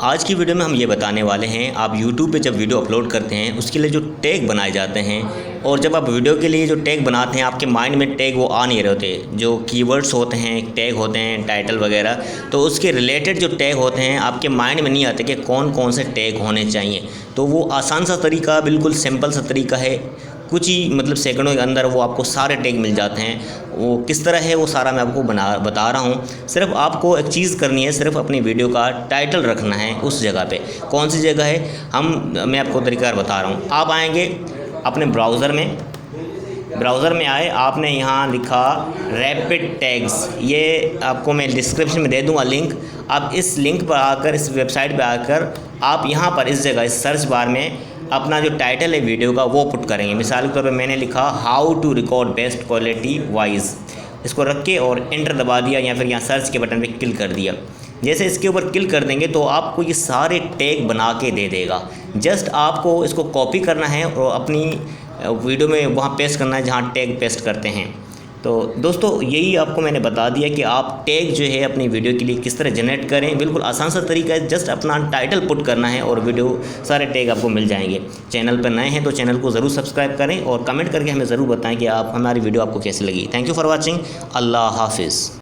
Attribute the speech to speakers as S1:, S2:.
S1: आज की वीडियो में हम ये बताने वाले हैं, आप YouTube पे जब वीडियो अपलोड करते हैं उसके लिए जो टैग बनाए जाते हैं, और जब आप वीडियो के लिए जो टैग बनाते हैं आपके माइंड में टैग वो आ नहीं रहे होते। जो कीवर्ड्स होते हैं, टैग होते हैं, टाइटल वगैरह, तो उसके रिलेटेड जो टैग होते हैं आपके माइंड में नहीं आते कि कौन कौन से टैग होने चाहिए। तो वो आसान सा तरीका, बिल्कुल सिंपल सा तरीका है, कुछ ही सेकंडों के अंदर वो आपको सारे टैग मिल जाते हैं। वो किस तरह है वो सारा मैं आपको बता रहा हूँ। सिर्फ आपको एक चीज़ करनी है, सिर्फ अपनी वीडियो का टाइटल रखना है उस जगह पे। कौन सी जगह है मैं आपको तरीका बता रहा हूँ। आप आएंगे अपने ब्राउज़र में आए, आपने यहाँ लिखा रैपिड टैग्स, ये आपको मैं डिस्क्रिप्शन में दे दूँगा लिंक। आप इस लिंक पर आकर, इस वेबसाइट पर आकर आप यहाँ पर इस जगह इस सर्च बार में अपना जो टाइटल है वीडियो का वो पुट करेंगे। मिसाल के तौर पे मैंने लिखा how to record best quality voice, इसको रख के और एंटर दबा दिया या फिर यहाँ सर्च के बटन पे क्लिक कर दिया। जैसे इसके ऊपर क्लिक कर देंगे तो आपको ये सारे टैग बना के दे देगा। जस्ट आपको इसको कॉपी करना है और अपनी वीडियो में वहाँ पेस्ट करना है जहाँ टैग पेस्ट करते हैं। तो दोस्तों यही आपको मैंने बता दिया कि आप टैग जो है अपनी वीडियो के लिए किस तरह जनरेट करें। बिल्कुल आसान सा तरीका है, जस्ट अपना टाइटल पुट करना है और वीडियो सारे टैग आपको मिल जाएंगे। चैनल पर नए हैं तो चैनल को ज़रूर सब्सक्राइब करें और कमेंट करके हमें ज़रूर बताएं कि हमारी वीडियो आपको कैसी लगी। Thank you for watching. अल्लाह हाफिज़।